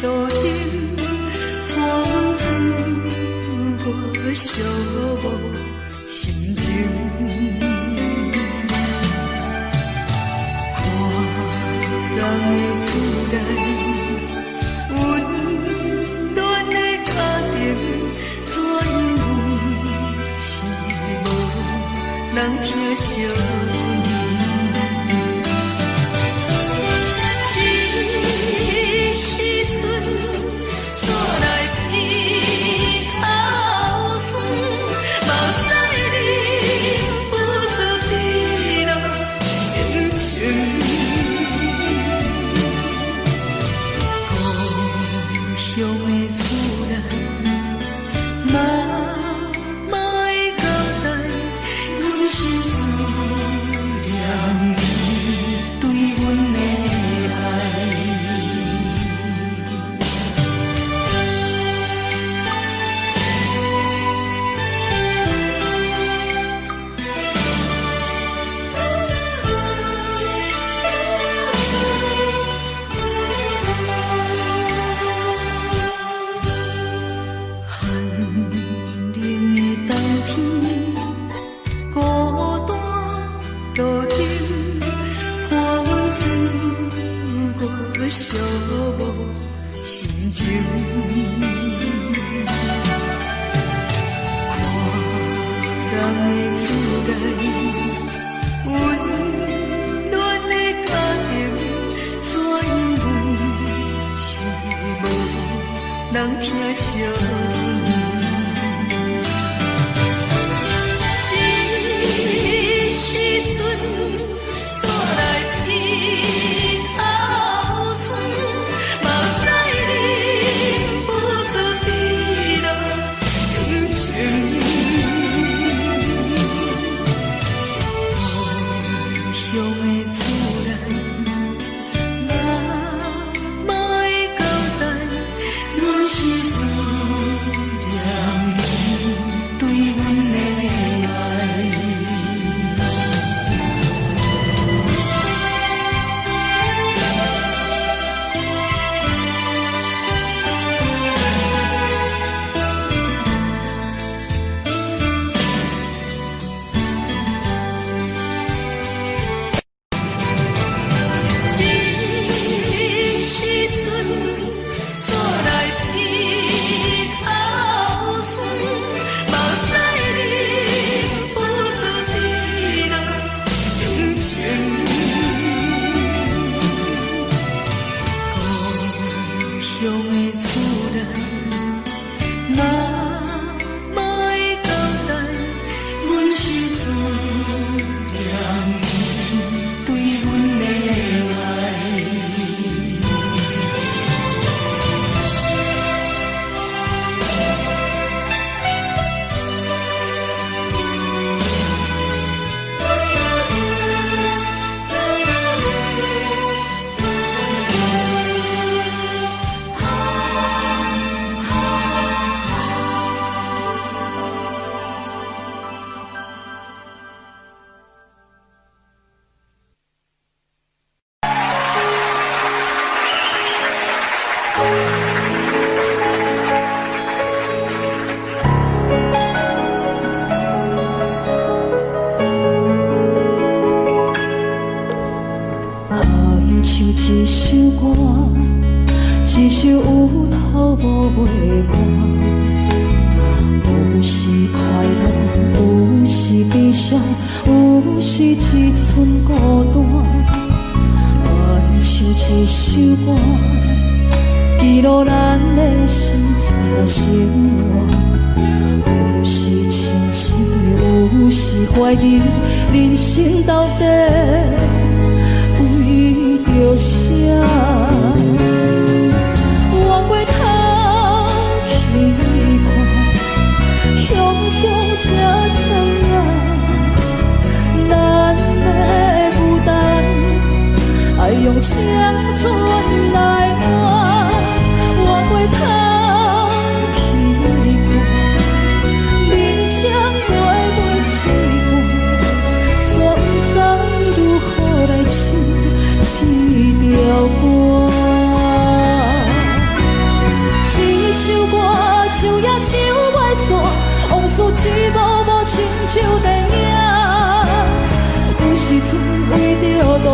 路顶，风自我寂寞心情。看人的厝内温暖的家庭，怎样是无人疼惜。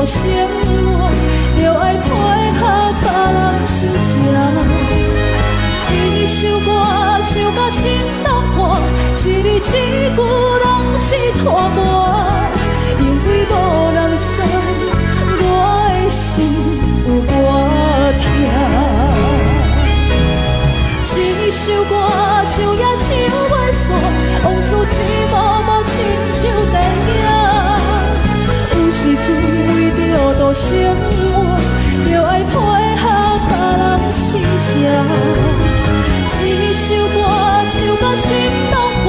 度生活，就爱配合别人心情。一首歌唱到心难破，一字一句拢是拖磨，因为无人知我的心有多痛。一首歌唱也唱袂煞，往事一幕幕亲像电影。有时阵为着度生活，就爱配合别人心情。一首歌唱到心难破，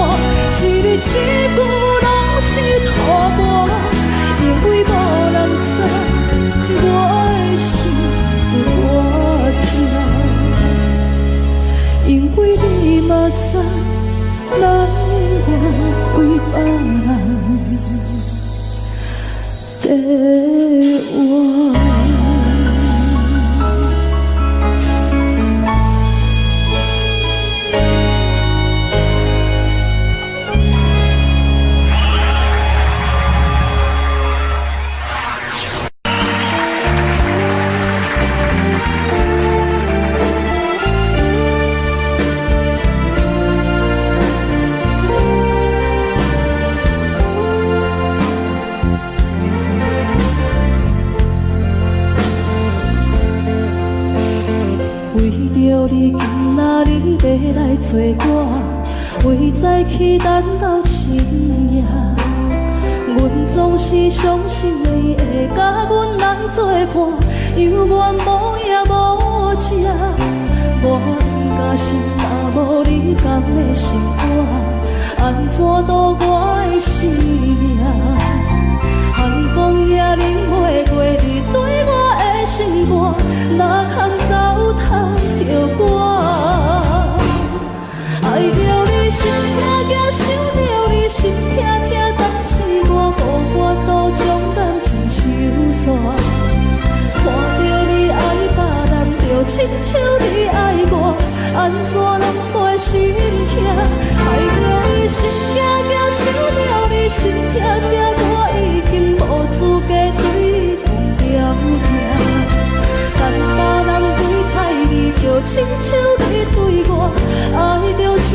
一字一句拢是拖磨，因为无人知我的心有多痛，因为你嘛知，咱我为别人在活。你今仔日要来找我，为在去等到深夜。阮总是相信你会甲阮来作伴，犹原无影无迹。我假心若无你甘的心肝，安怎度我的生命？寒风也忍袂过你对我的心肝，哪通糟蹋着我？爱着你心痛痛，想着你心痛痛，但是我都将感情收煞。看着你爱别人，就亲像你爱我，安怎拢袂心痛？爱着你心痛痛，想着你心痛痛，我已经无资格对你讲条件。但别人对待你，就亲像你对我，爱着才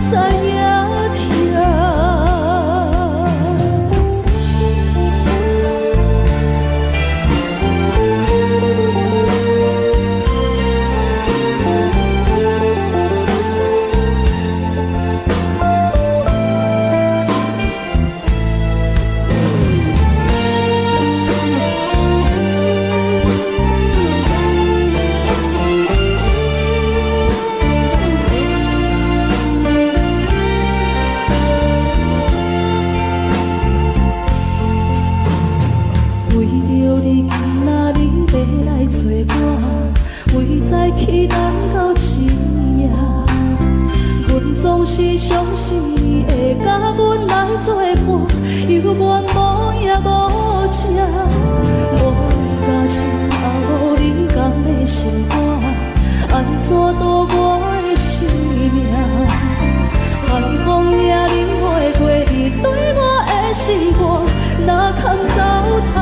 知影痛。去等到深夜，阮总是相信你会甲阮来作伴，犹原无影无迹。我假心若无你甘的心肝，安怎度我的生命？寒风也忍袂过你对我的心肝，哪通糟蹋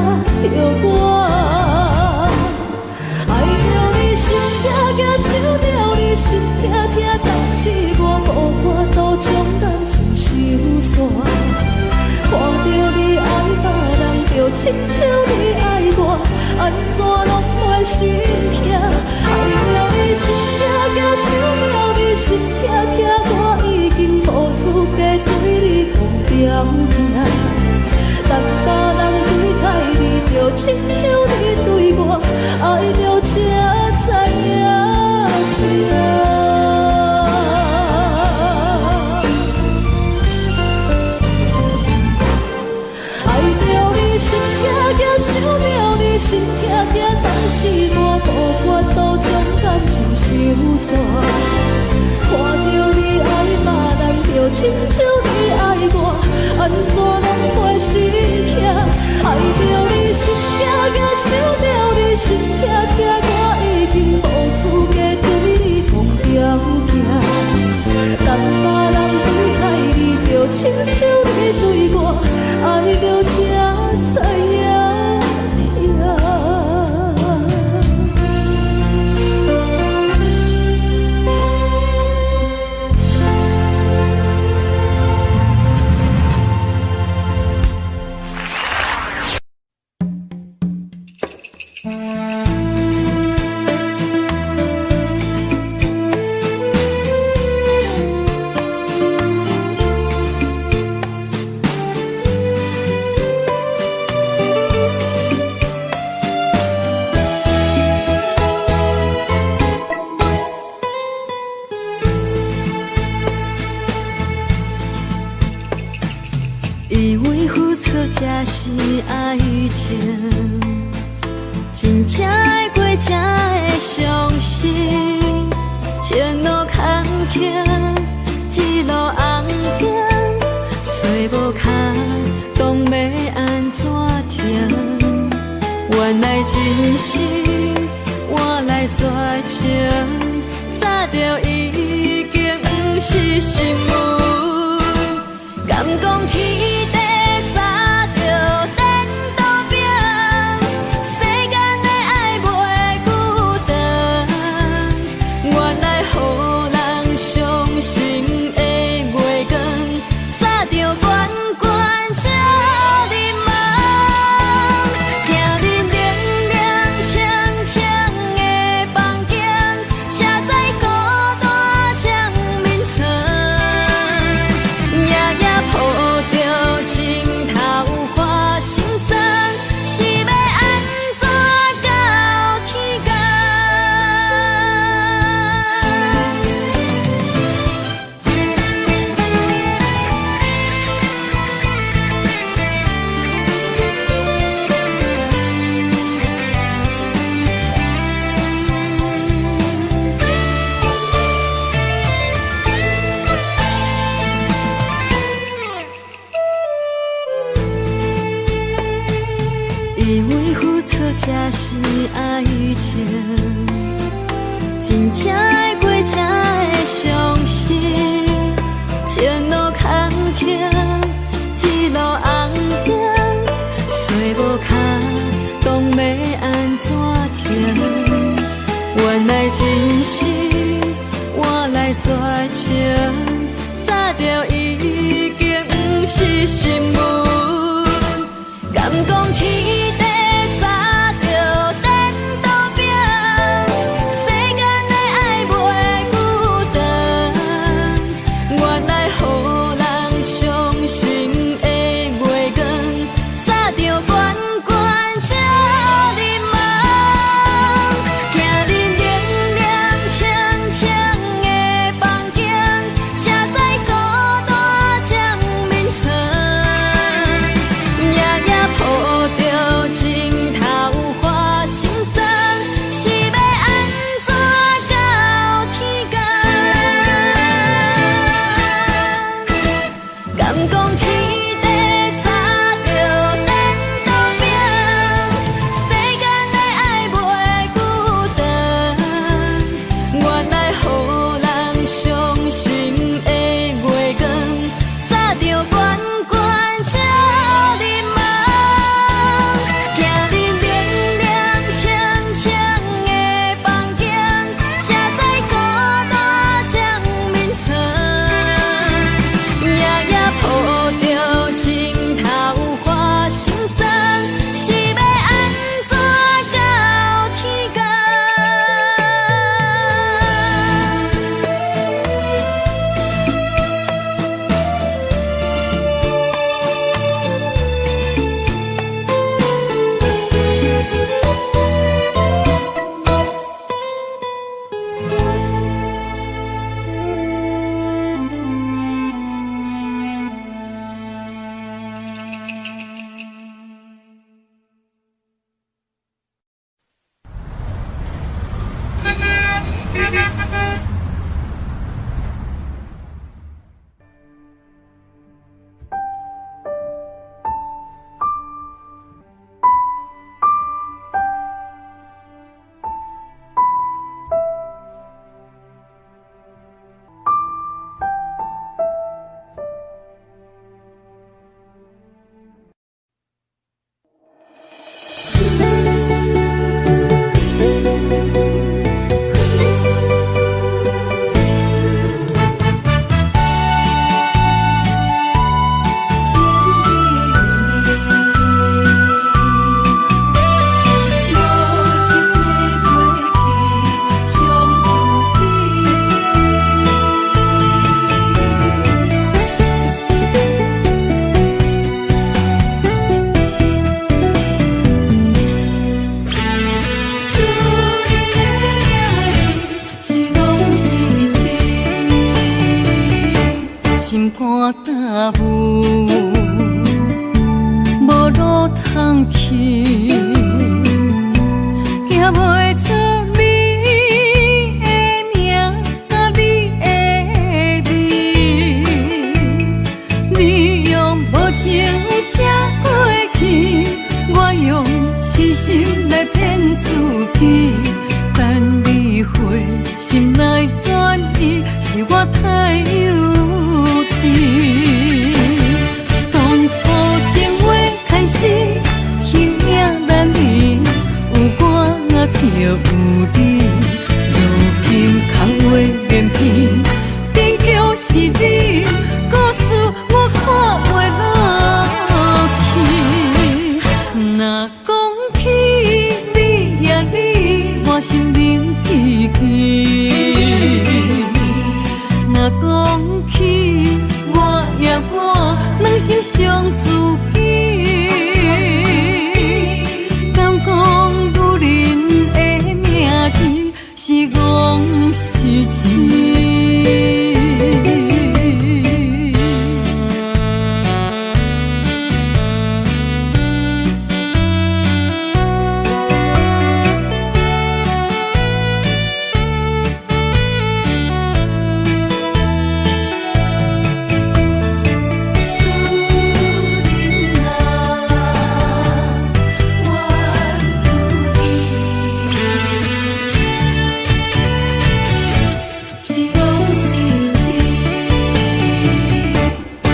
着我？心痛痛，想着你心痛痛，但是我无法度将感情收煞。看着你爱别人，就亲像你爱我，安怎拢袂心痛？爱着你心痛痛，想着你心痛痛，我已经无资格对你讲条件。但别人对待你，就亲像你对我，爱着才知影痛。爱着你心痛痛，想着你心痛痛，但是我无法度将感情收煞。看着你爱别人，就亲像你爱我，安怎拢袂心痛？爱着你心痛痛，想着你心痛痛，我已经无资格对你讲条件。但别人对待你，就亲像你对我，爱着才知影痛。才是爱情，真正会过才会相信。前路坎坷，一路红行，找无脚，当要安怎停？原来真心换来绝情，早就已经不是心梦。敢讲天地早就颠倒平，世间的爱袂孤单。原来予人伤心的月光，早就悬悬照你梦。听恁凉凉清清的房间，车载孤单将眠床。夜夜抱着情头花心酸，是要安怎到天光？以为付出才是爱情，真正会过才会相信。前路坎坷，一路红行，找无脚，当要安怎停？原来真心换来绝情，早就已经不是心梦。敢讲天地早就颠倒平，世间的爱袂孤单。原来予人伤心的月光，早就悬悬照你梦。听恁凉凉清清的房间，车载孤单将眠床。夜夜抱着情头花心酸，是要安怎到天光？敢讲天地早就颠倒平，世间的爱袂孤单。原来予人伤心的月光，早就悬悬照你梦。听恁凉凉清清的房间，车载孤单将眠床。夜夜抱着情头花心酸，是要安怎到天光？心肝胆浮，无通去，行袂出你的名，甲你的味。你用无情写过去，我用痴心来骗自己。等你回心来转意，是我太幼稚。当初情话开始，形影难离，有我就有你。如今空话连篇，终究是你，故事我看袂落去。若讲起你呀你，我心灵记起。若讲起我呀我，两心相知己。敢讲女人的名字是戆是痴？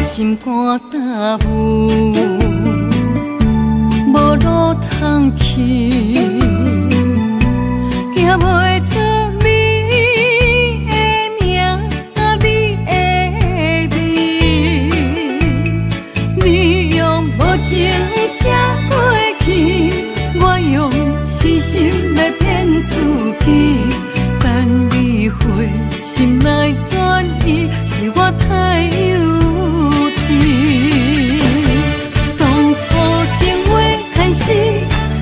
心肝担负，无路通去，行袂出你的名，甲你的味。你用无情写过去，我用痴心来骗自己。等你回心来转意，是我太幼。当初情话开始，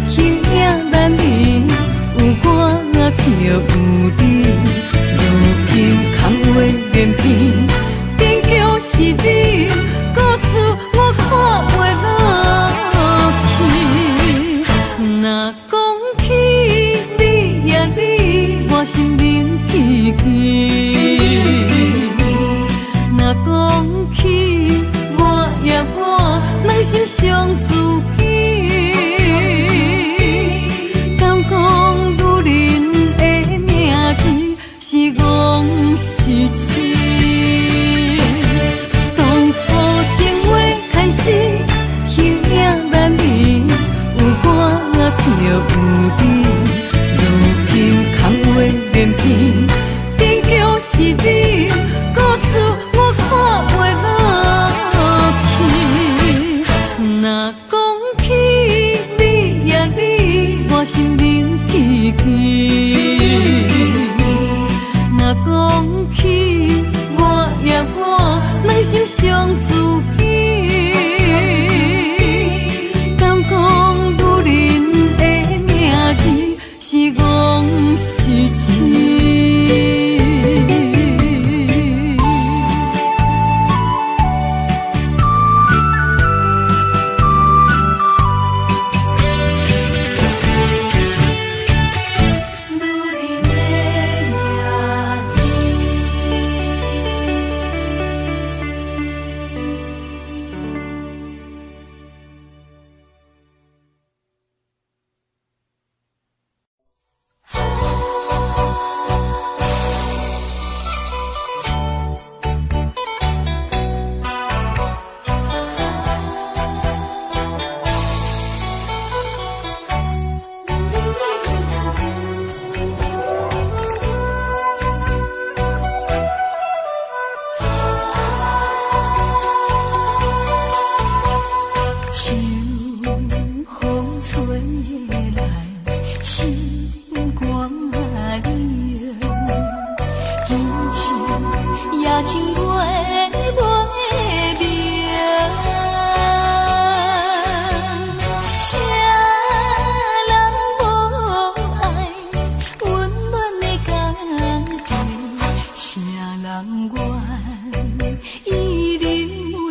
形影难离，有我就有你。如今空话连篇，终究是你，故事我看袂落去。若讲起你呀你，我心灵记起。若讲起我呀我，两心相知己。敢讲女人的名字是戆是痴？当初情话开始，形影难离，有我就有你。如今空话连篇，终究是你，故事我看袂落去。若讲起你呀你，我心灵记起。若讲起我呀我，两心相知己。敢讲女人的名字是戆是痴？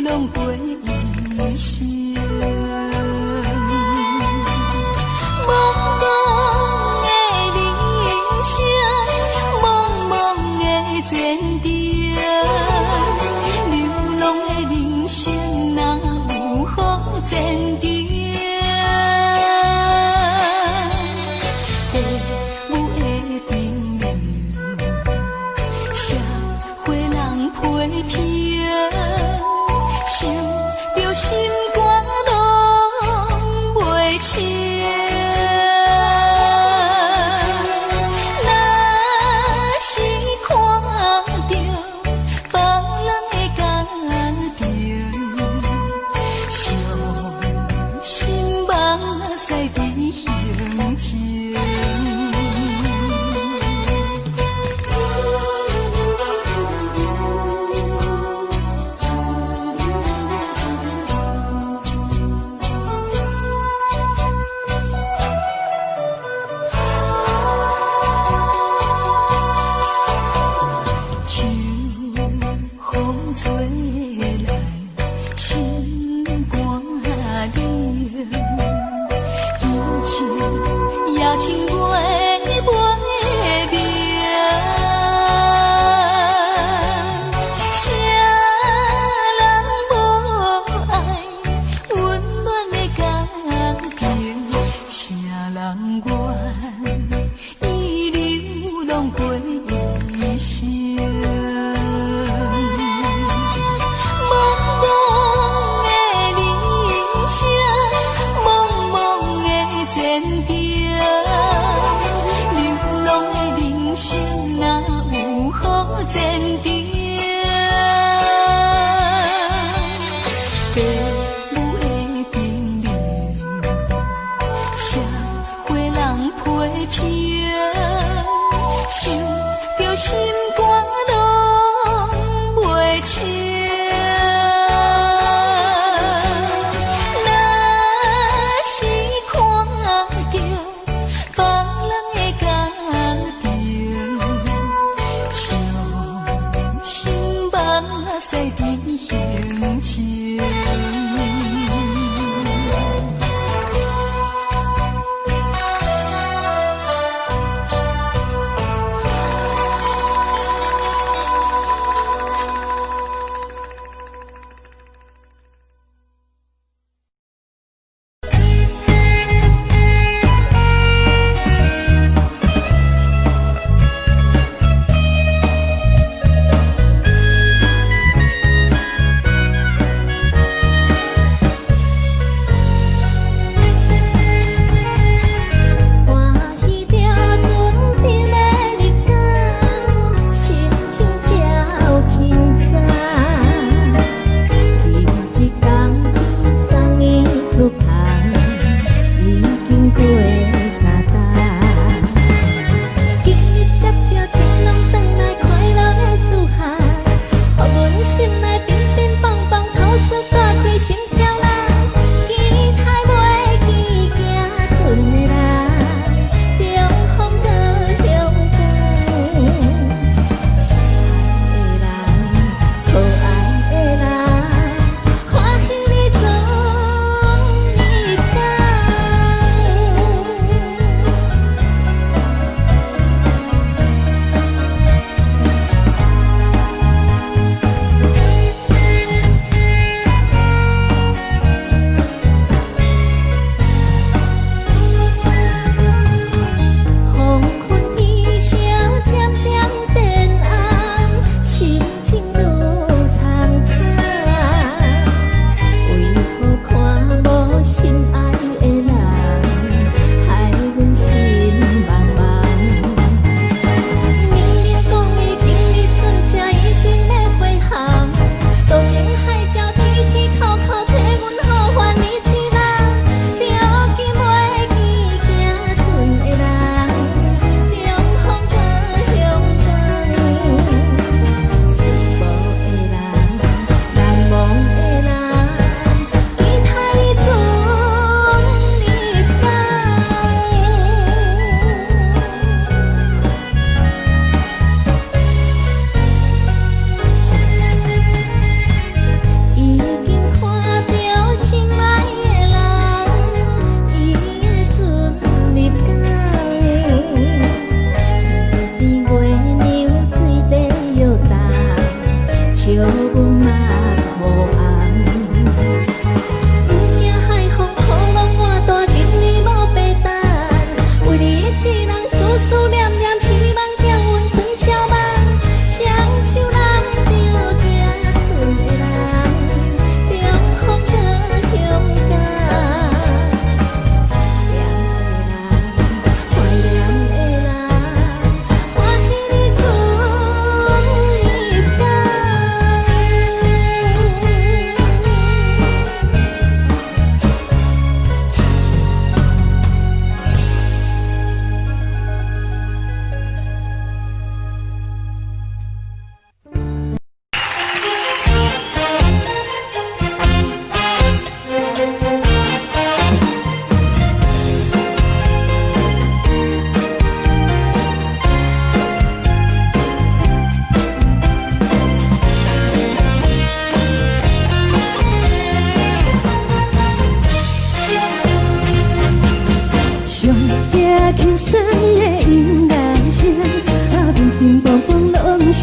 拢过一生。社会人批评，想着心肝拢袂清。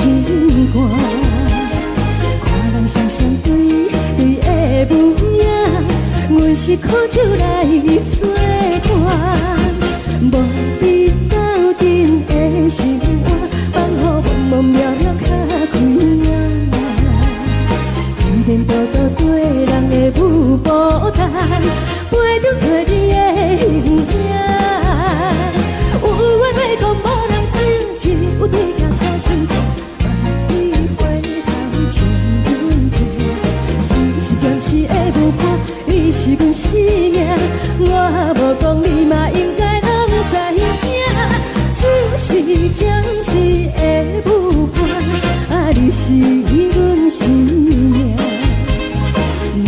心肝。看人双双对对的模样，阮是苦酒来作伴。无比斗阵的生活，放乎茫茫渺渺较开朗。颠颠倒倒对人的舞步弹，陪着找你的形影。有话要讲无人听，只有对镜头相衬，万里回头像阮家。只是暂时的舞伴，你是阮生命，我无讲你嘛应该拢知影。只是暂时的舞伴，你是阮生命。若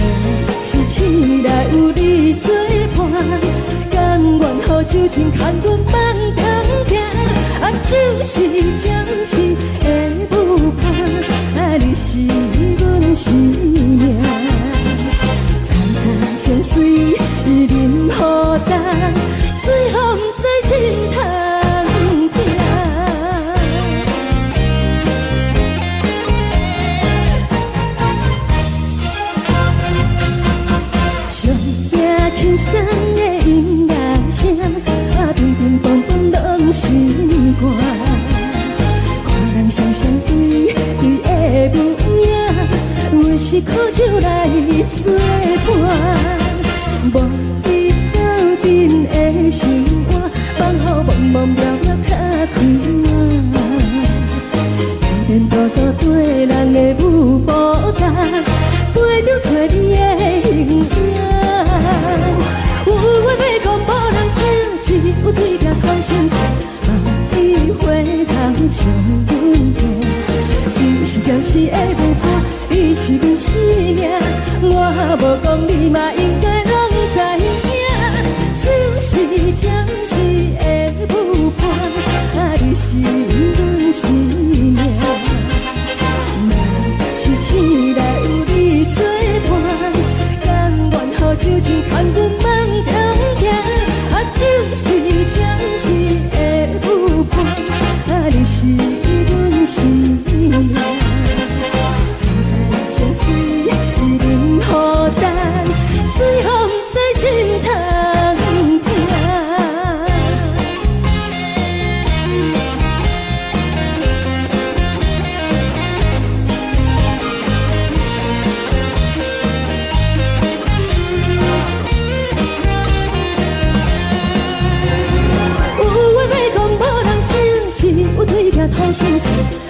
是醒来有你作伴，甘愿予酒精牵阮放通行。就是暂时的舞伴，你是阮生命。惨惨相随，任何等，随风在心头。轻松的音乐声，乒乒乓乓拢心肝。看人双双对对的模样，阮是苦酒来作伴。无比斗阵的生活，放乎茫茫渺渺较开朗。颠颠倒倒对人的舞步弹，陪着找你的形影。有话要讲无人听，只有对镜头相衬，万里回头像阮家。只是暂时的舞伴，你是阮生命，我无讲你嘛应该拢知影。只是暂时的舞伴，你是阮生命。若是醒来有你作伴，甘愿予酒精牵阮放通行。就是暂时的舞伴，你是阮生命。惨惨相随，任何等，随风在心头听。有对镜头相衬，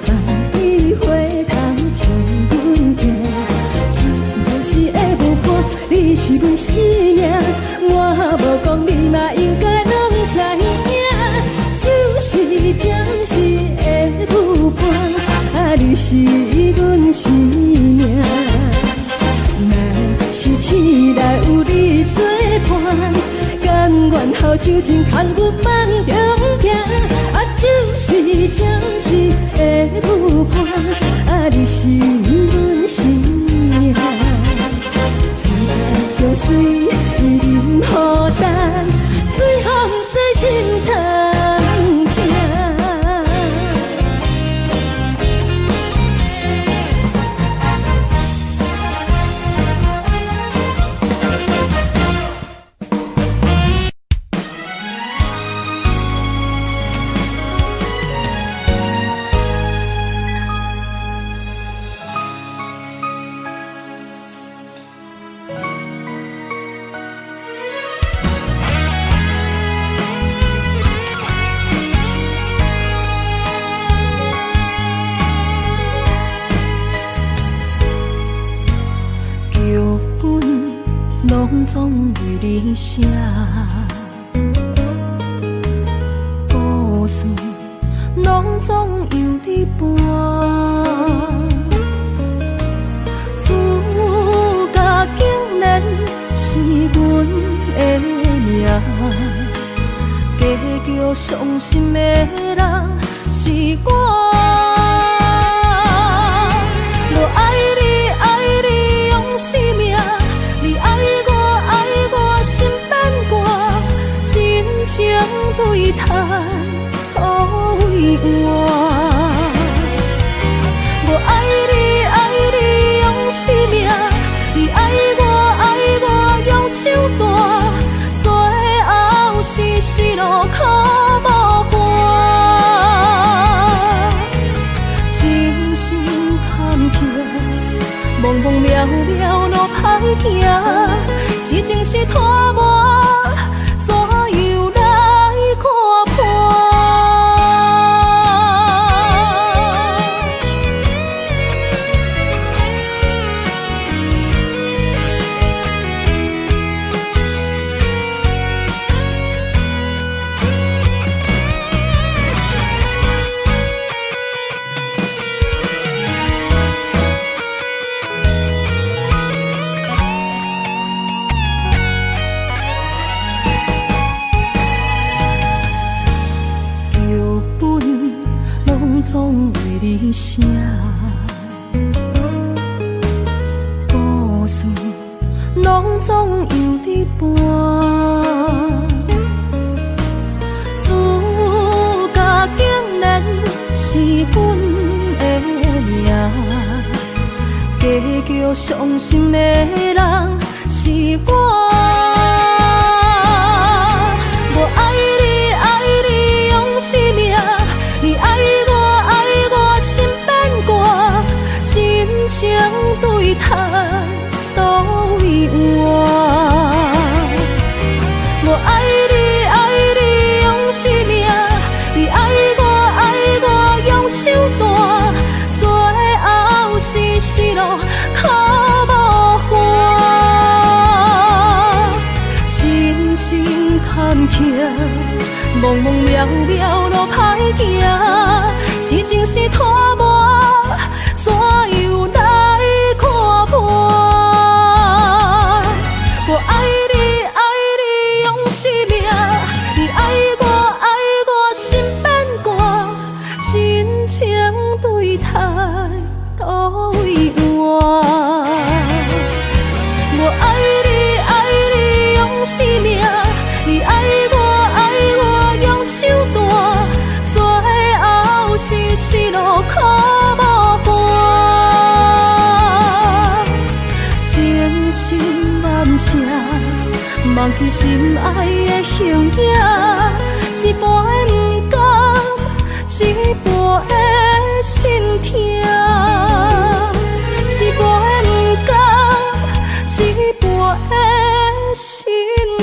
万里回头像阮家。只是暂时的舞伴，你是阮生命，我无讲你嘛应该拢知影。就是暂时的舞伴，你是阮生命。若是醒来有你作伴，甘愿予酒精牵阮放中行。就是暂时的舞伴，你是阮生命。惨惨相随，任何等，随风在心头听。总为你写，故事拢总由你伴。自家竟然是阮的命，结局伤心的人是我。我爱你，爱你用生命，你爱我。心变卦，真情对叹，可为我。渺渺路歹行，痴情是拖我左右来看破。总为你写，故事拢总由你伴。自家竟然是阮的命，加叫伤心的人是我。我爱你，爱你用生命，你爱我。情对待都为我，我爱你，爱你用生命，你爱我用手段，最后是失落靠无花，真心叹气，茫茫渺渺路歹行，痴情是拖我左右来看破。我爱你，爱你用生命，你爱我心变卦，真情对待都为我。我爱你，爱你用生命，你爱我用手段，最后是失落靠无伴，千真万确，忘记心爱的形影，一半不甘，一半的心痛，一半不甘，一半的心痛。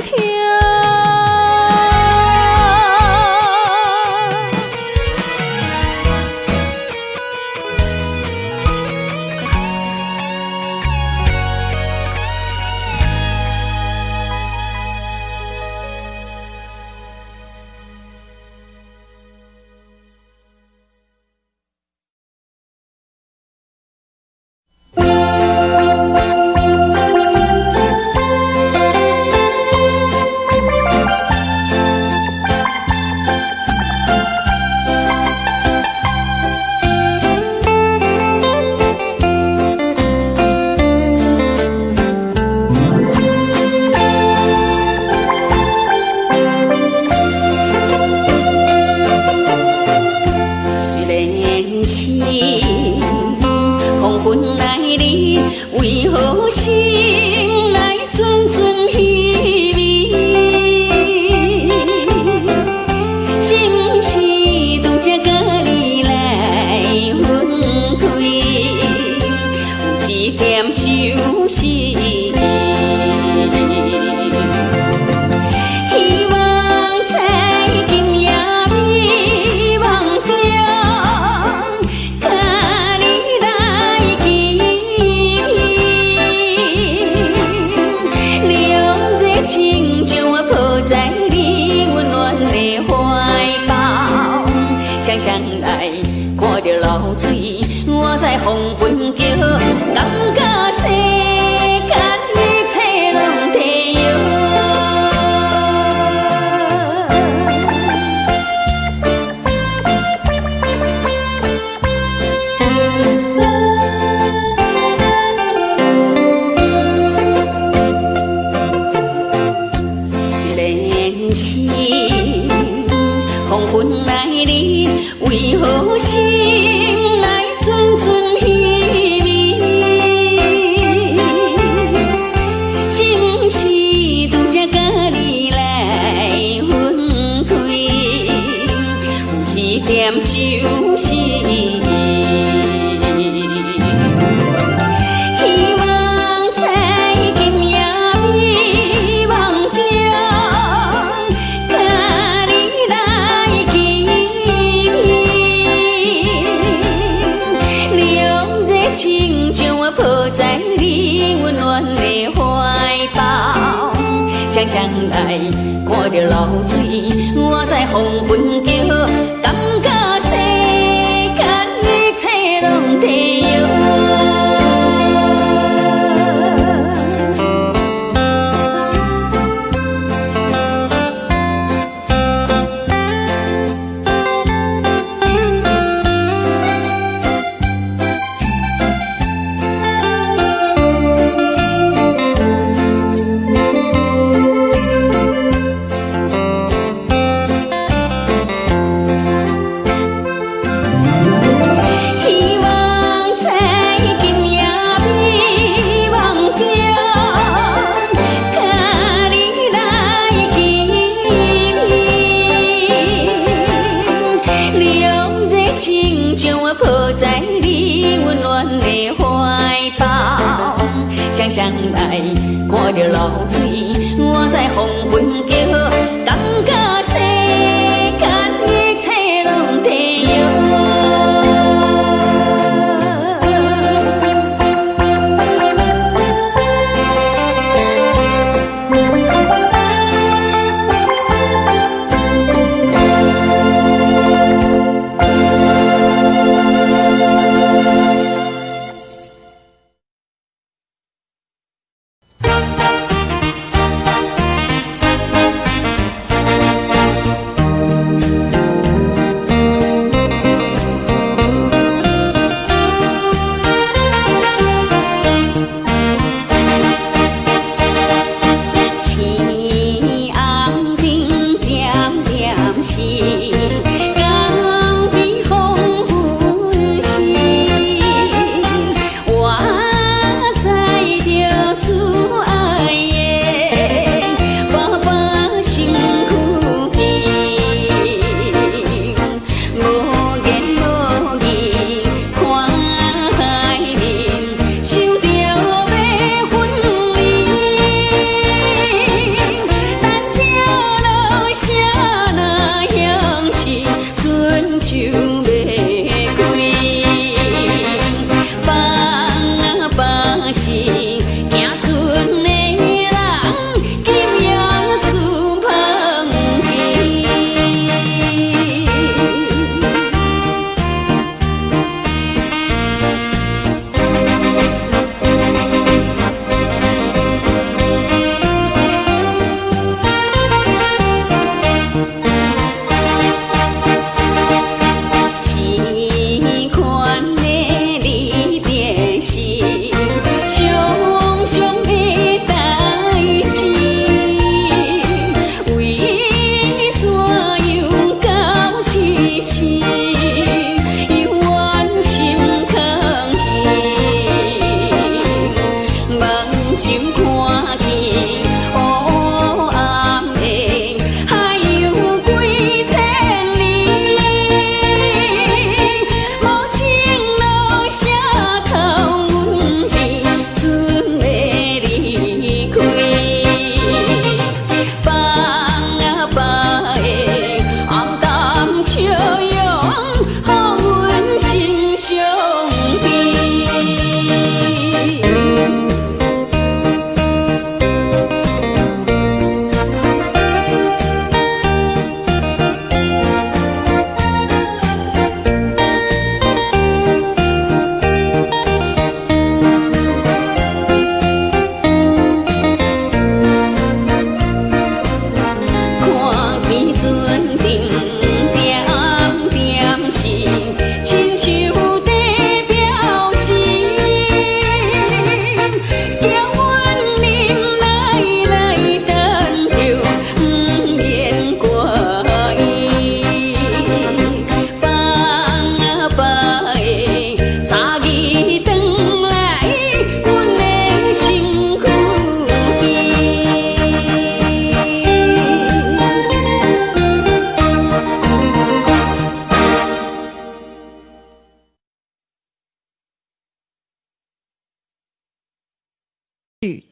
为何心内阵阵稀微？情将我抱在你温暖的怀抱，想想来看着流水，我在黄昏叫，感觉世间一切拢地摇。想想来看着流水，我在黄昏叫，感觉世间一切拢地摇。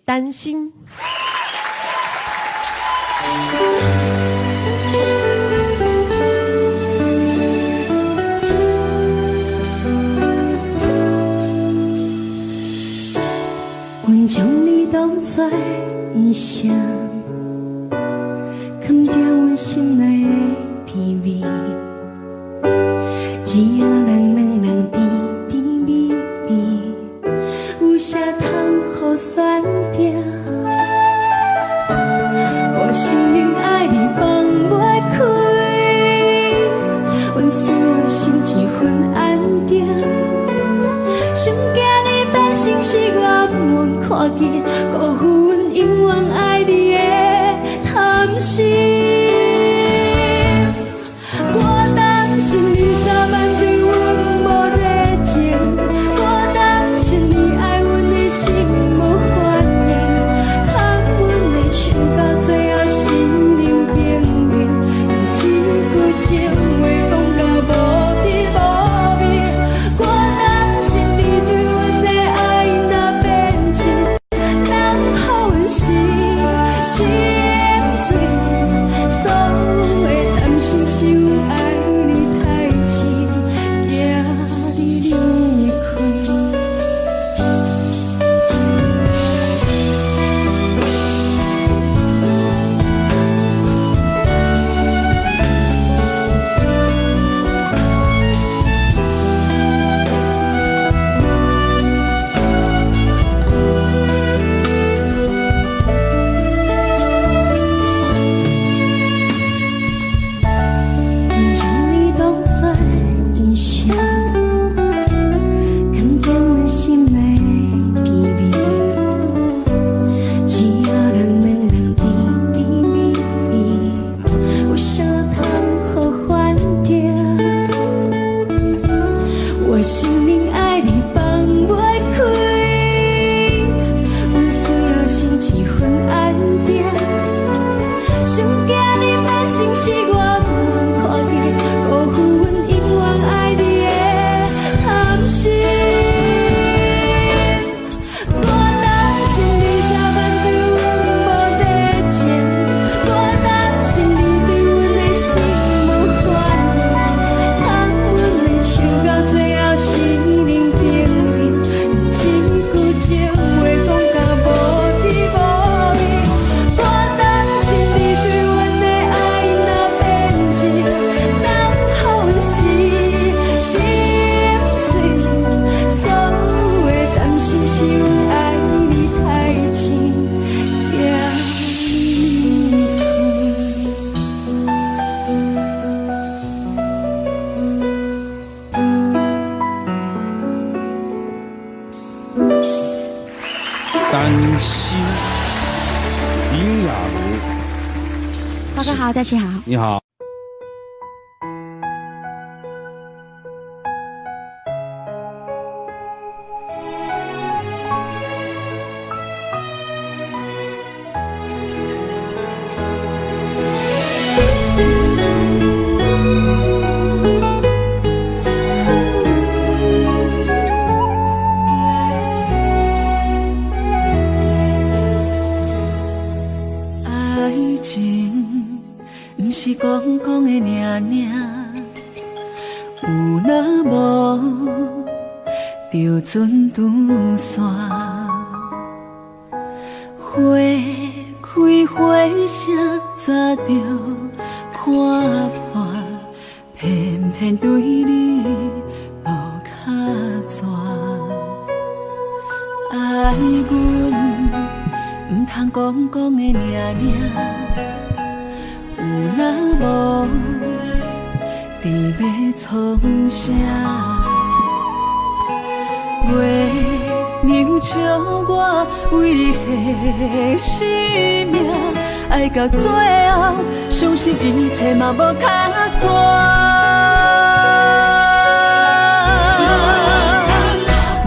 担心。将你当作异声，藏在阮心内的甜味。一人两人甜甜蜜蜜，有啥通好选择？我心灵爱你放袂开，阮需要心一份安定。想惊你变成是我不愿看见，辜负阮永远爱你的贪心。我担心你早晚对阮无热情，我担心你爱阮的心无反应，看阮的手到最后心灵冰冷，用一句情话讲到无甜无味。我担心你对阮的爱若变质，人好阮心醉，所有的担心是有爱你太深，惊你离开。将你当作异声，藏在阮心内的甜味。一人两人甜甜蜜蜜，有啥通好反着？我心灵爱你放袂开，阮需要心一份安定。想惊你变成是我不愿看见，辜负阮永远爱你的贪心。我担心你早晚对阮无热情，我担心你对阮的心无反应，看阮的手到最后心灵冰冷，用一句情话讲到无甜无味。我担心你对阮的爱若变质，人好阮心醉，所有的担心是有爱你太深，惊你离担心。林雅茹，大哥好，佳琪好。你好。爱情不是讲讲的尔尔，有若无就准拄线。花开花谢早就看破，偏偏对你无卡纸。爱阮唔通讲讲的尔尔，有若无你要创啥？月亮笑我为何生命爱到最后，相信一切嘛无卡纸。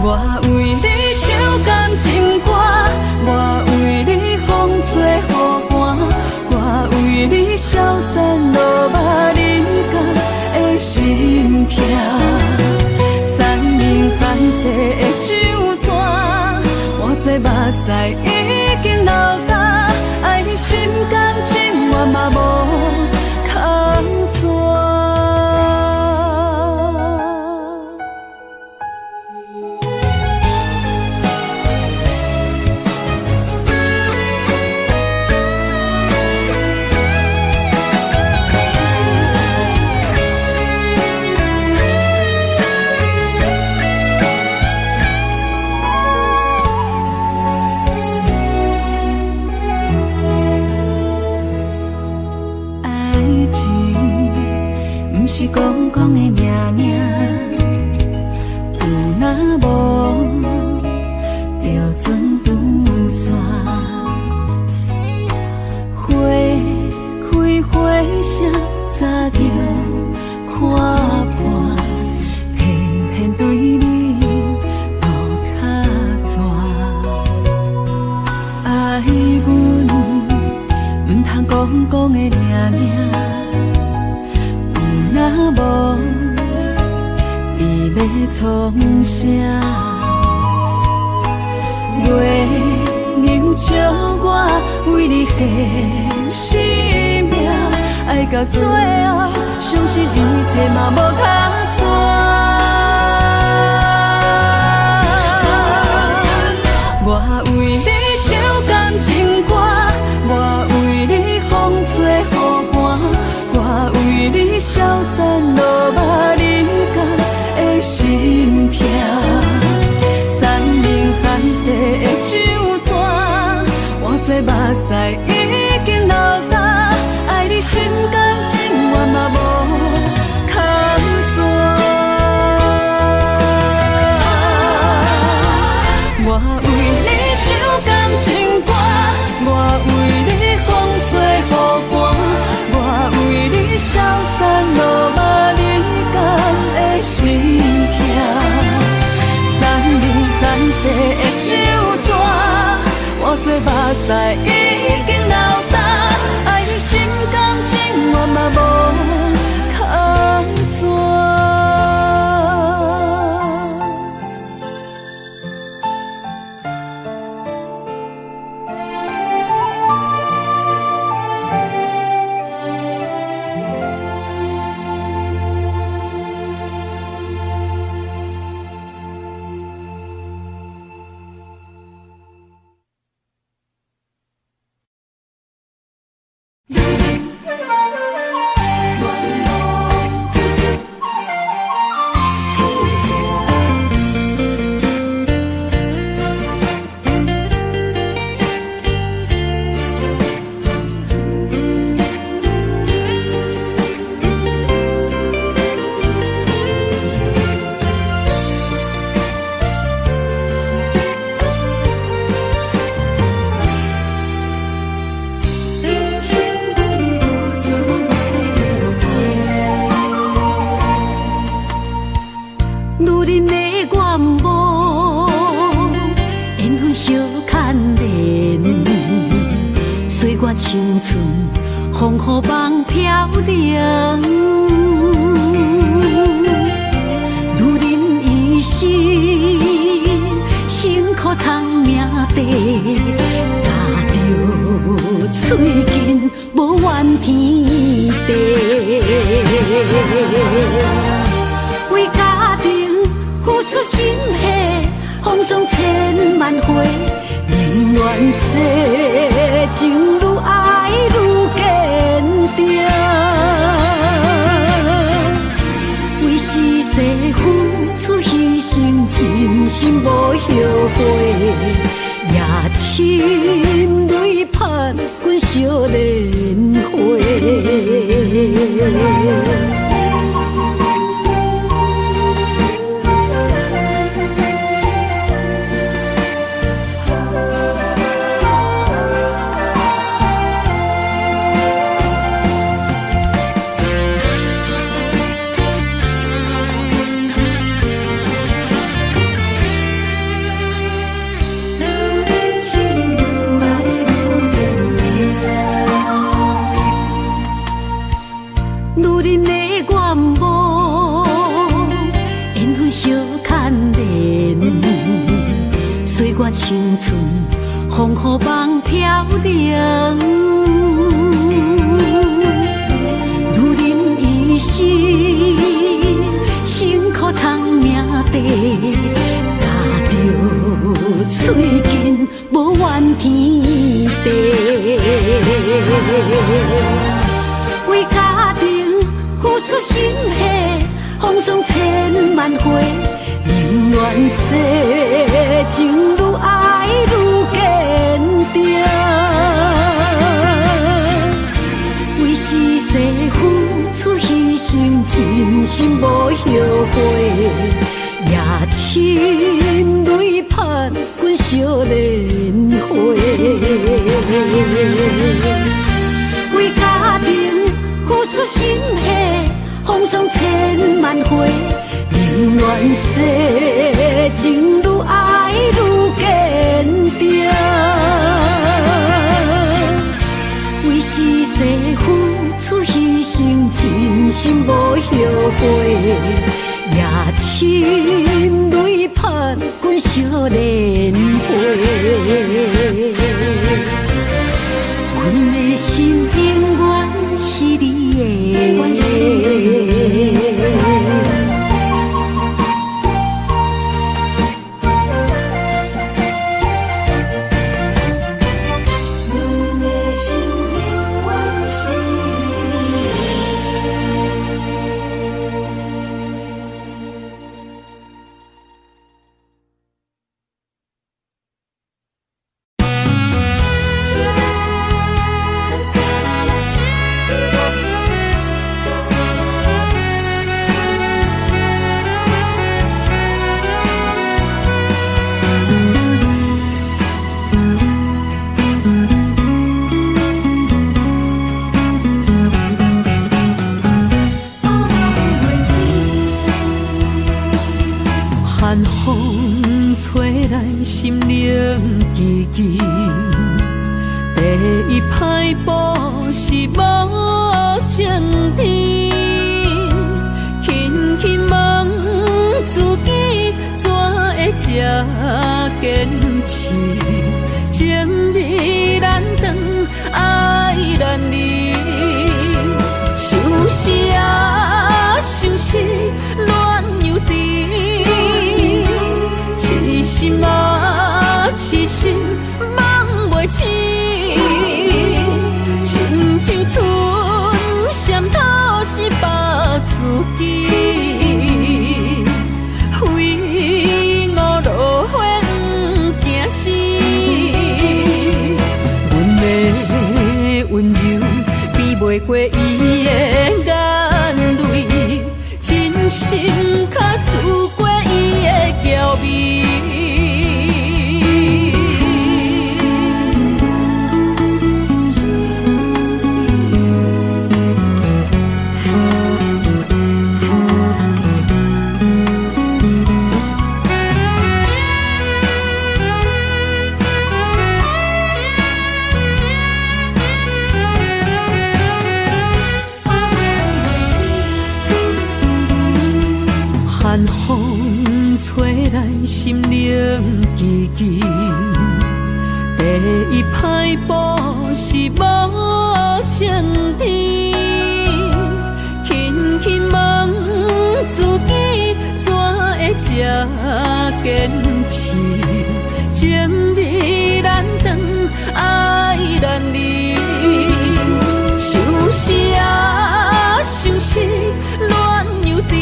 我为你唱感情歌，我为你风吹雨寒，我为你消散落寞人间的心痛。三明泛济的酒泉，我做目屎已经流干，爱你心甘情愿嘛无卡纸。创啥？月明照我为你献生命，爱到最后，相信一切嘛无较绝。我为你唱感情歌，我为你风吹雨寒，我为你消散落寞人间的心痛。山明海誓的酒泉，我做目屎已经流干，爱你心甘情愿嘛无较绝。我为你唱感情歌，我为你风吹雨寒，我为你消散落寞人间的心痛。山明海誓的酒泉，我做目屎已经流干，爱你心甘情愿嘛无较绝。青春风雨梦飘零，女人一生辛苦赚命地，踏着嘴筋无怨天地，为家庭付出心血，风霜千万回。宁愿这情愈爱愈坚定，为是世付出牺牲，真心无后悔，也心泪盼阮少年花。青春风雨梦飘零，女人一生辛苦赚命地，踏着嘴筋无怨天地，为家庭付出心血，风霜千万回。宁愿这情愈爱愈坚定，为是世付出牺牲，真心无后悔，也心泪盼阮少年花。为家庭付出心血，风霜千万回。宁愿这情愈爱愈坚定，为是世付出牺牲，真心无后悔，也心风吹来心灵记记，第一摆步是无情天，轻轻问自己怎会这坚持，情义难断，爱难离，想是啊想是恋又甜，痴心啊痴心梦袂醒，亲像春闪透是白自己，非我落花不惊死，阮的温柔比袂过伊的眼泪，真心较输过伊的娇媚。寒风吹来心灵记记，第一摆步是无情天，轻轻问自己怎会这坚持，情义难断，爱难离，想是啊想是恋又甜，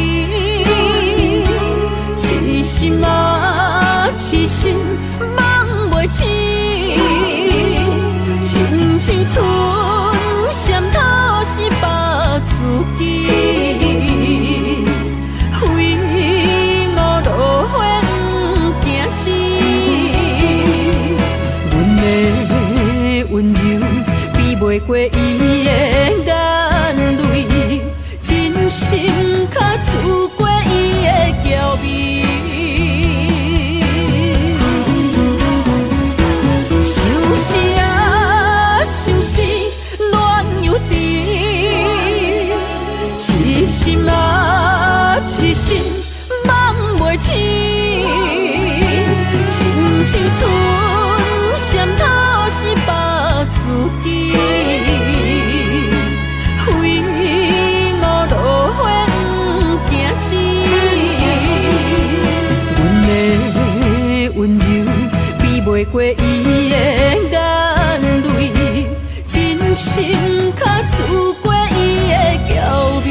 痴心啊痴心梦袂醒，亲像春闪透是白自己，非我落花不惊死，阮的温柔比袂过伊的眼泪，真心较输过伊的娇媚，想是啊想是恋又甜，痴心啊痴心梦袂醒，亲像春闪透是白自己，非我落花不惊死，阮的温柔比袂过伊的眼泪，真心较输过伊的娇媚。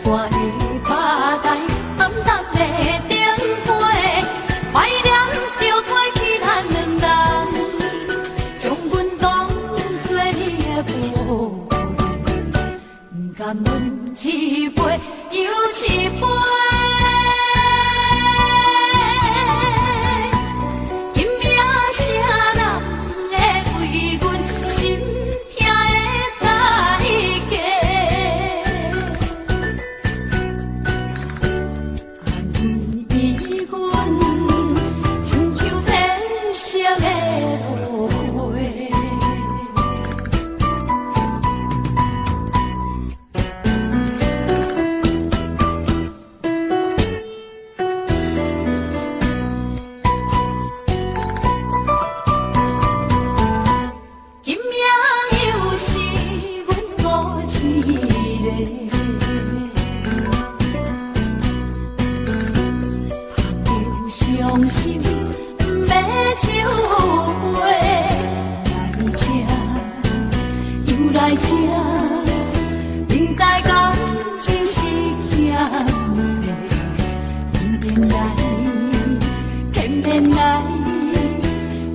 我的巴台，暗淡的灯花，要酒杯，来吃又来吃，明知感情是险世，偏偏来，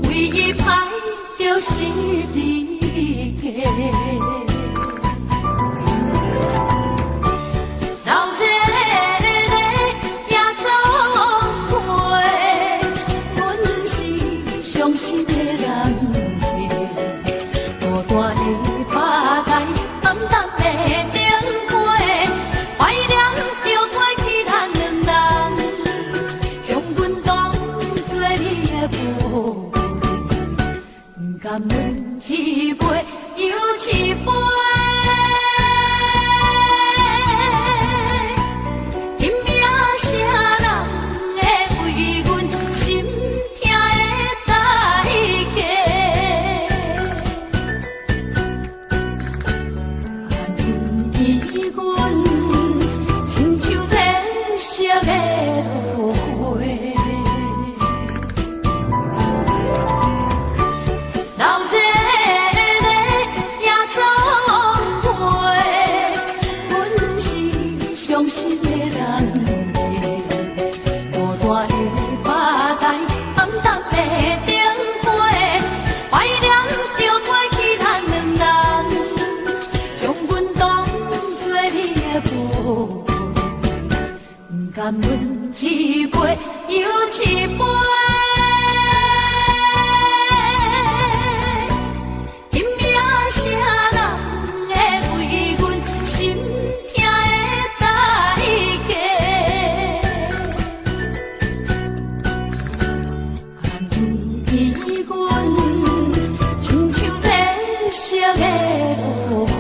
唯一歹就是你家。伤心的人孤单的拍台，暗淡的灯花，怀念着过去咱两人，将阮当作你的宝贝，不甘阮一杯又一杯。今夜啥人会为阮心？色的落花，老热的夜总会，阮是伤心的人，孤单的拍台，暗淡的灯花，怀念着过去咱两人，将阮当作你的宝。甘阮一杯又一杯，今夜啥人会为阮心痛的代价？寒意阮亲像褪色的落花。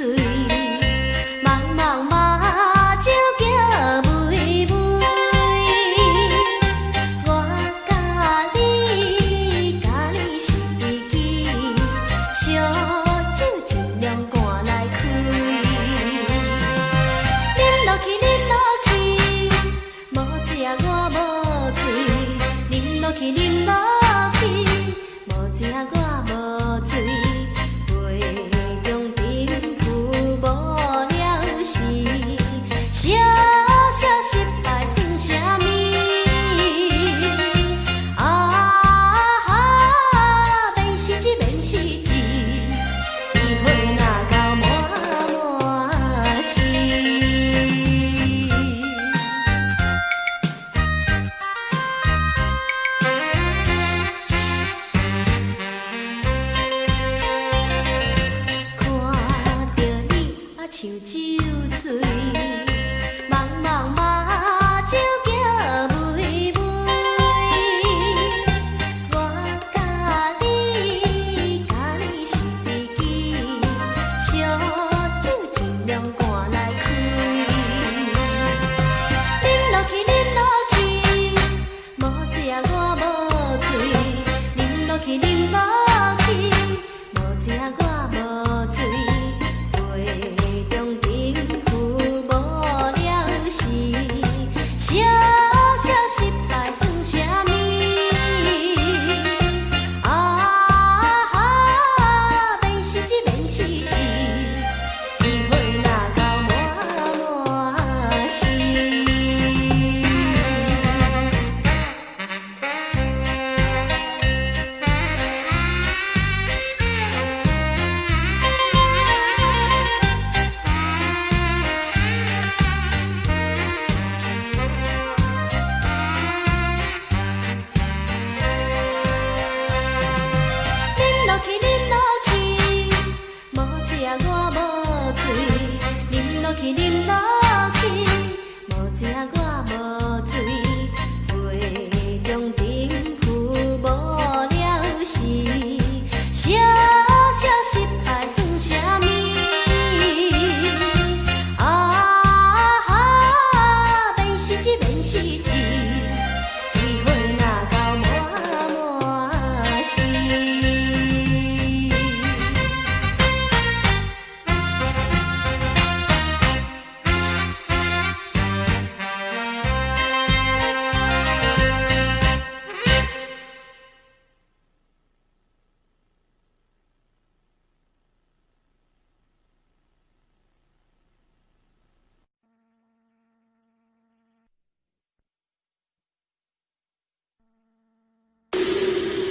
水，茫茫马酒叫妹妹。我甲你是知己，烧酒尽量赶来开。饮落去，饮落去，无食我无醉。饮落去，饮落去，无食我无醉。杯中珍珠无了时，小小失败算啥物？免失志，免失志，机会若到满满是。像酒醉，茫茫马酒叫妹妹。我甲你是知己，烧酒尽量赶来开。饮落去，饮落去，无食我无醉。饮落去，饮落去，无食我无醉。杯中珍珠无了时，小小失败算啥物？免失志，免失志，机会若到满满是。饮落去，饮落去，无食我无醉。饮落去，饮落去，无食我无醉。杯中珍珠无了时，小小失败算啥物？免失志，免失志，机会若到满满是。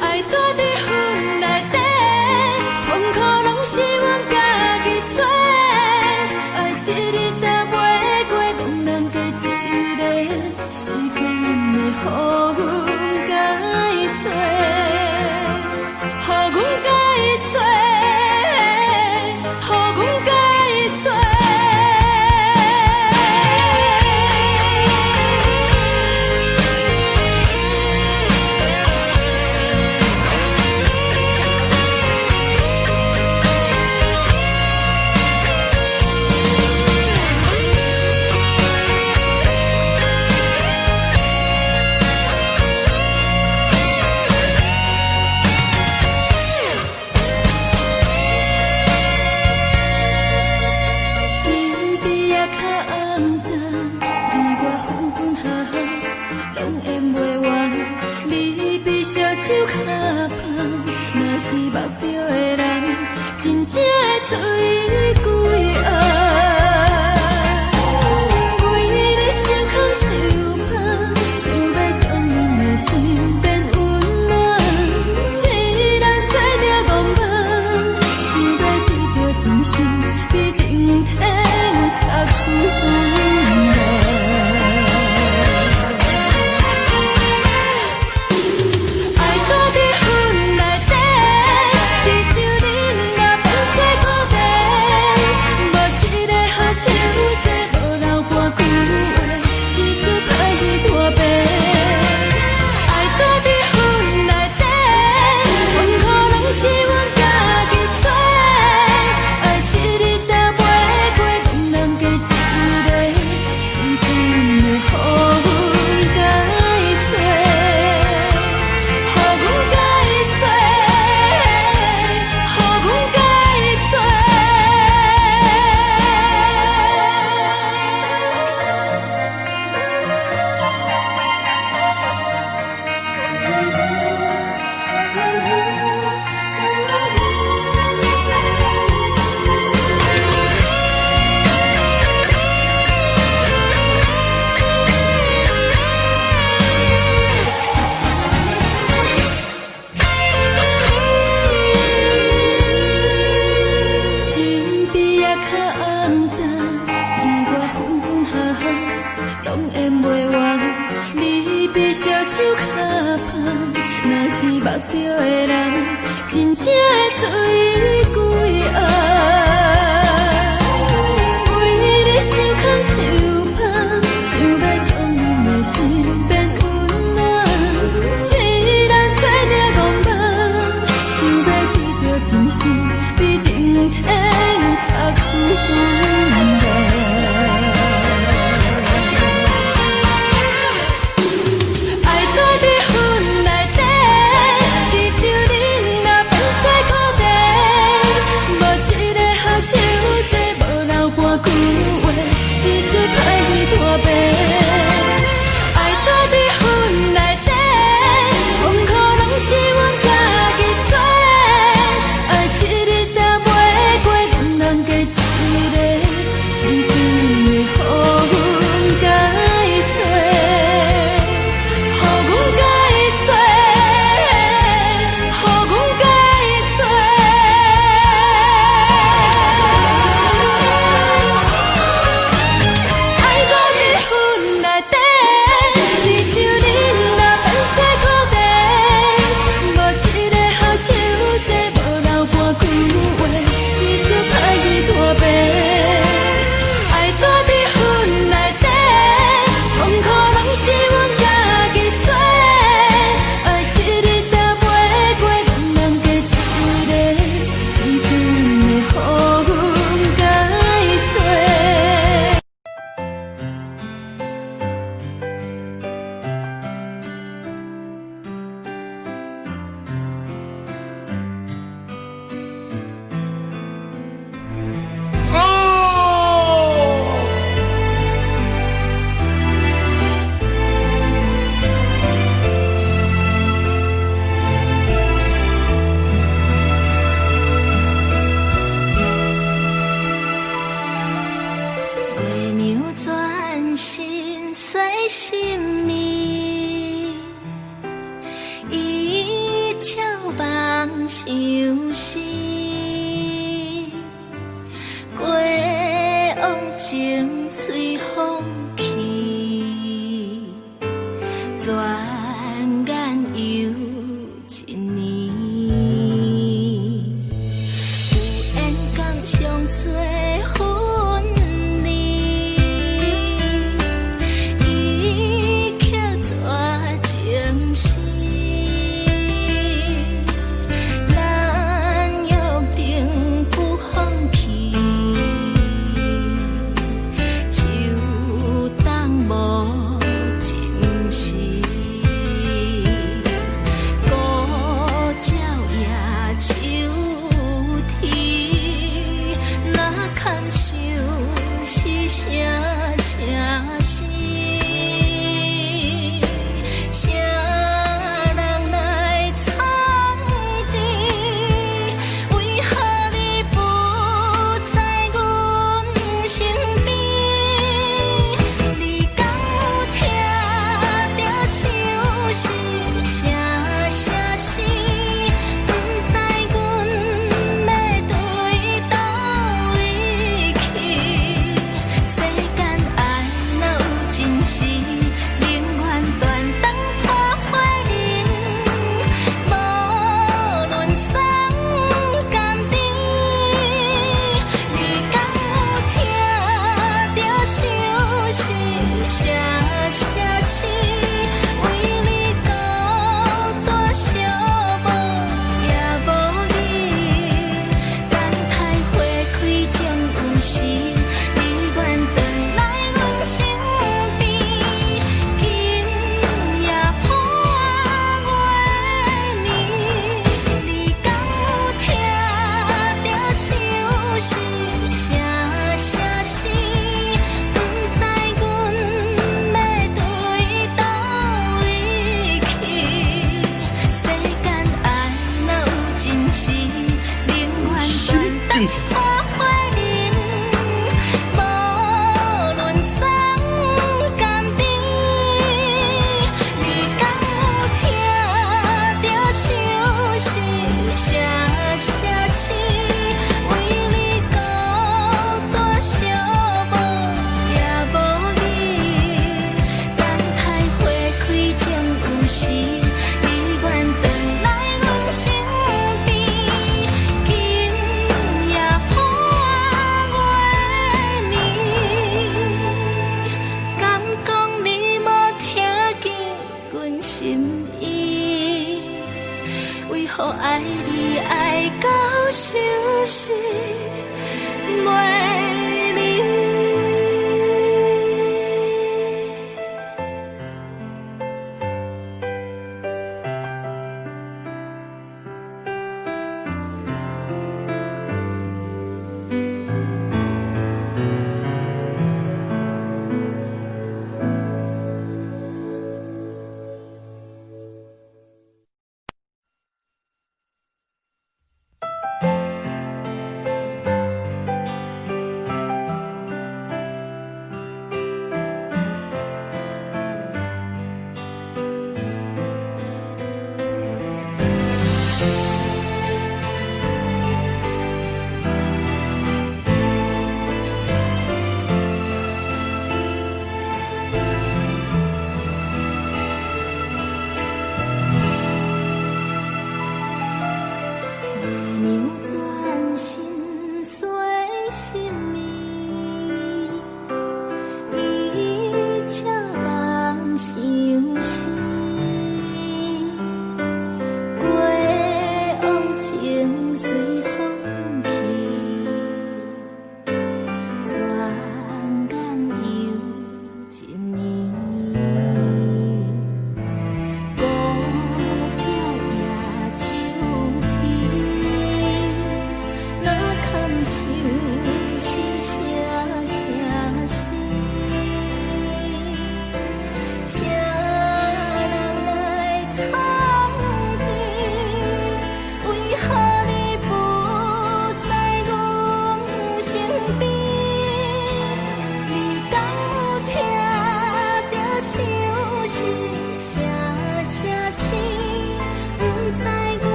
爱躲伫云内底，痛苦拢是阮家己做。爱一日才袂过，讲人加一个，时间会予阮解释，予阮解释，予阮解释。手脚芳，若是目着的人，真正会醉归暗。为你受苦受怕，想要将阮的心变温暖。一人做着戆梦，想要得到真心，比顶天较困难。爱躲伫云内底，较暗淡，离我分分合合，拢演袂完。你比小手较香，若是目着的人，真正会醉归暗。为你受苦受怕，想要将你的心变温暖。一人做着戆梦，想要记着真心，比顶天较困难。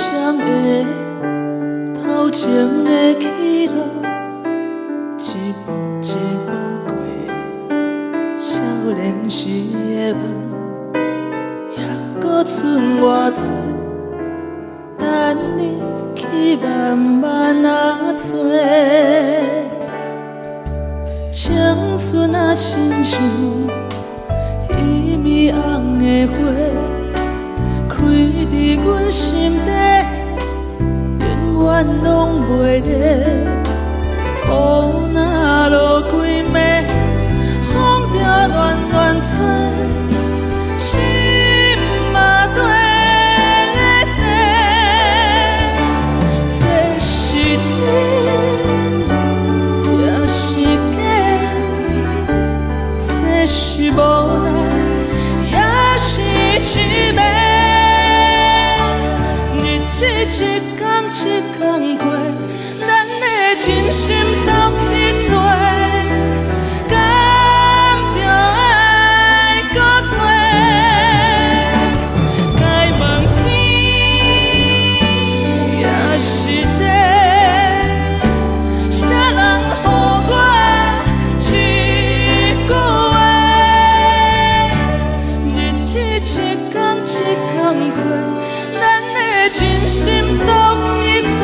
双的头前的起落，一步一步过，少年时的梦，还搁剩偌多，等你去慢慢啊找。青春啊，亲像伊米红的花，开伫阮心底，永远拢袂灭。雨若落几暝，风就乱乱吹，心嘛跟咧洗。这是真，也是假，这是无奈，也是凄美。日子一天一天过，咱的真心走去落，敢着爱搁多？该问天也是地，啥人予我一句话？日子一天一天过，咱的真心走去落。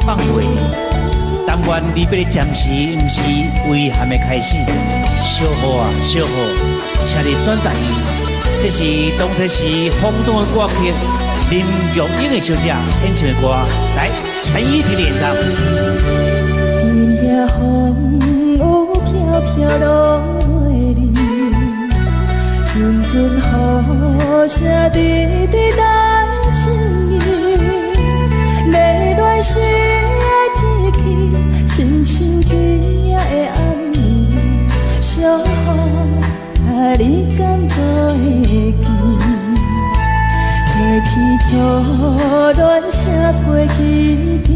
放飞。但愿离别的暂时，不是遗憾的开始。小雨啊，小雨，请你转达伊。这是当初时轰动的歌曲，林玉英的小姐演唱的歌，来陈依婷的演唱。今夜风有飘飘落袂离，阵阵雨声滴滴咱情意，泪乱时的天气，亲像今夜的暗暝，小雨你敢还会记？提起初恋声过去甜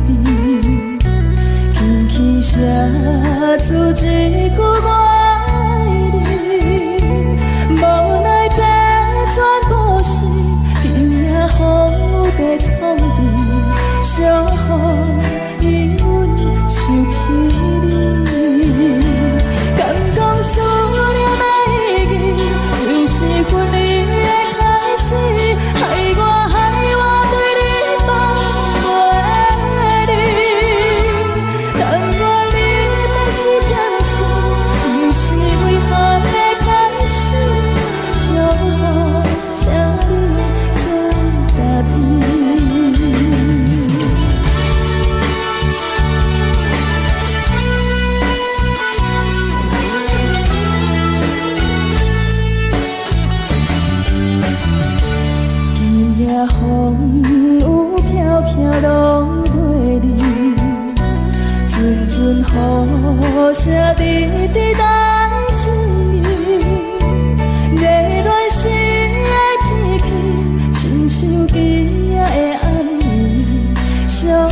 甜。轻声诉一句我爱你，无奈这全部是今夜风雨在冲淡，伤予伊阮想起你，敢讲思念的意义，就是分离的开始，害我对你放袂离。但愿你若是真心，不是遗憾的开始，小雨，请你转达伊。今夜风有飘飘落袂离，阵阵雨声滴滴咱情意，泪乱时的天气，亲像今夜的暗暝，小雨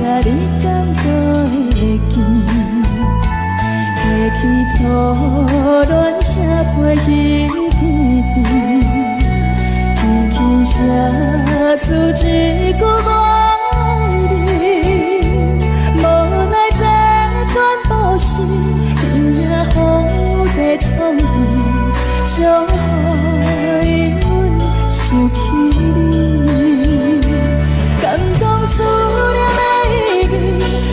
啊，你敢还会记？提起初恋声过去甜甜。轻声诉一句我爱你，无奈这全部是今夜风雨在冲淡，伤予阮想起你，敢讲思念的意义，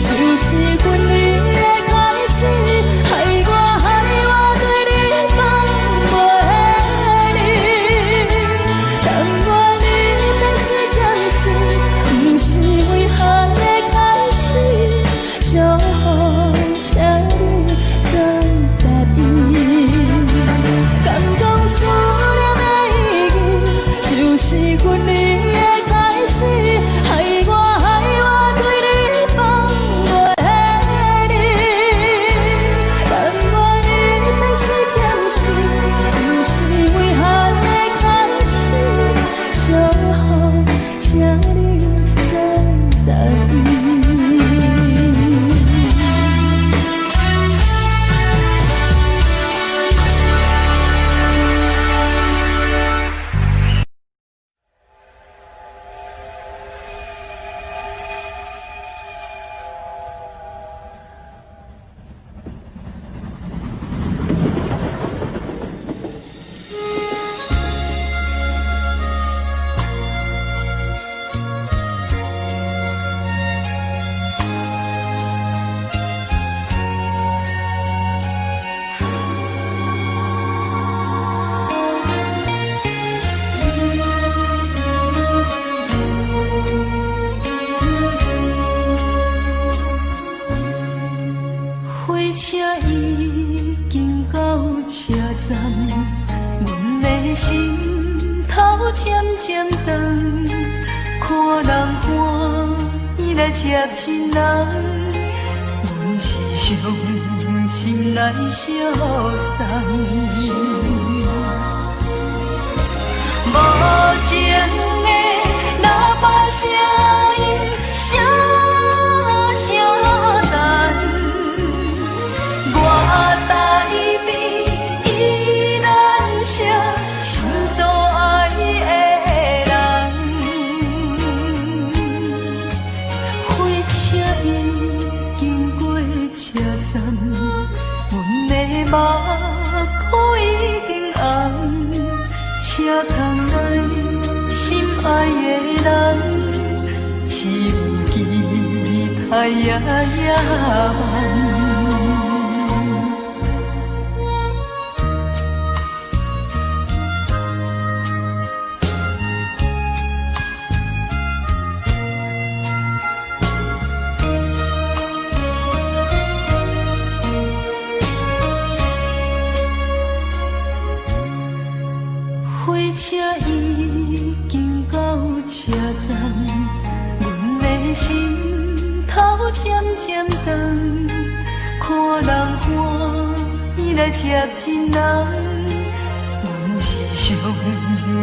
就是分离的开始，害我对你放袂离。但愿你若是真心，不是遗憾的开始，小雨，请你转达伊。敢讲思念的意义，就是分离的开始，害我对你放袂离。但愿你若是真心，不是遗憾的开始，小雨，请你转达伊。火车已经到车站，阮的心头渐渐长，看人欢喜来接亲人，阮是伤心来消丧。无情的喇叭声音，声声淡。我台边依然写心所爱的人，火车已经过车站，阮的目眶已经红，车窗内心爱的人，只有伊。哎呀呀！火车已经到车站，阮的心头渐渐长，看人欢喜来接亲人，阮是伤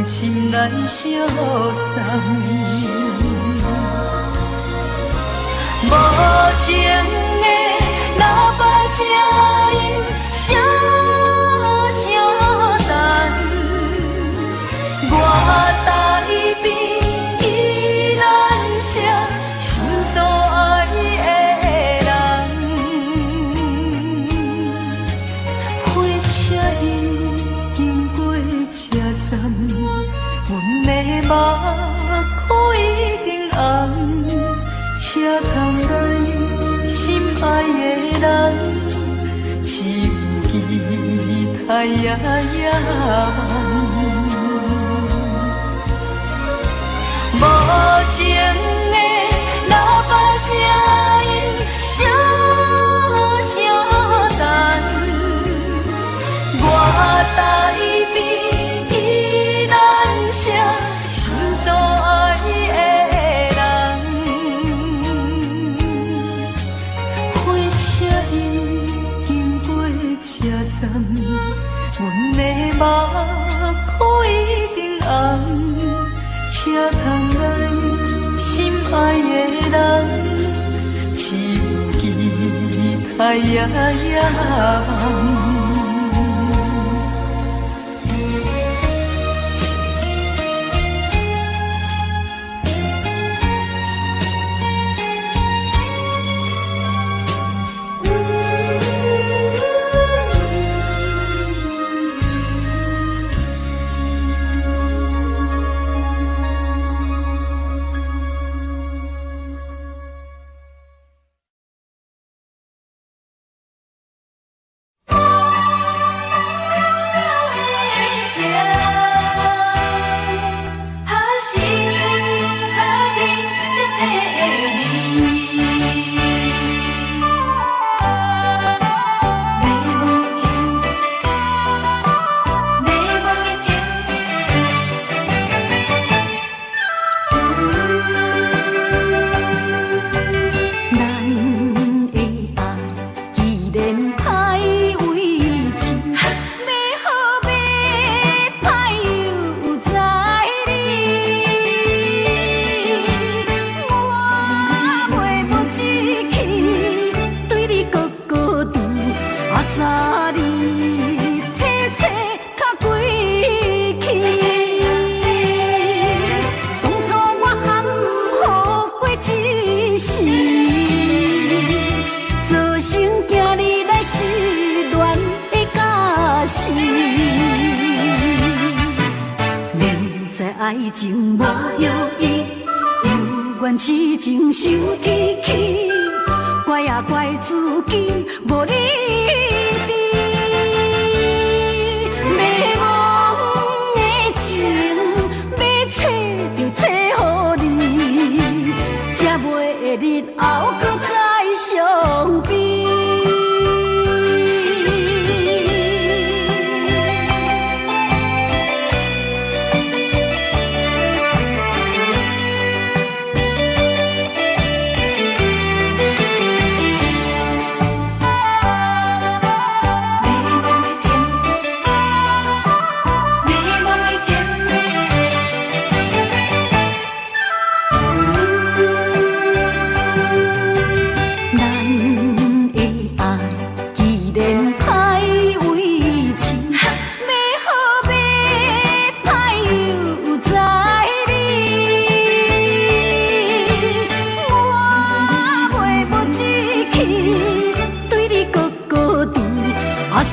心来相送。无情的喇叭声音，声声淡。我台边依然是心所爱的人，火车已经过车站，阮的目眶已经红，车窗内心爱的人，只有期待呀呀。无情的喇叭声音，声声淡。我台边依然是心所爱的人，火车已经过车站，阮的目眶已经红。车窗内心爱的人，只有期待呀呀。爱情无意义，有缘痴情受天气，怪啊怪自己无理智。迷茫的情，要找就找予你，才袂日后搁再相比。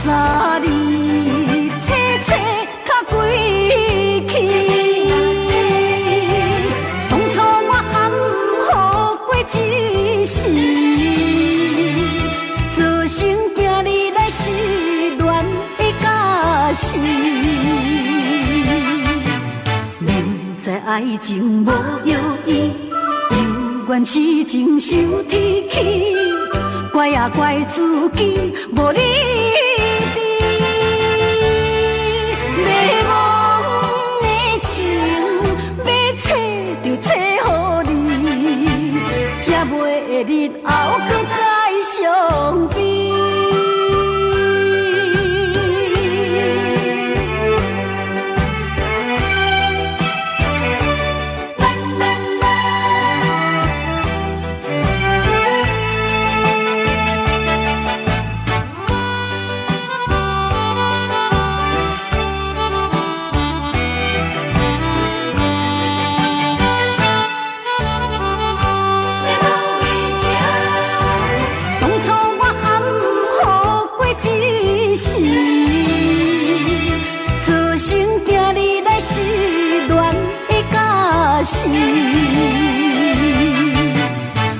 三年切切较归去，当初我含糊过一时。爱情无药医，犹原痴情受天气，怪啊怪自己无理智。迷惘的情，要找就找予你，才袂日后搁再相比。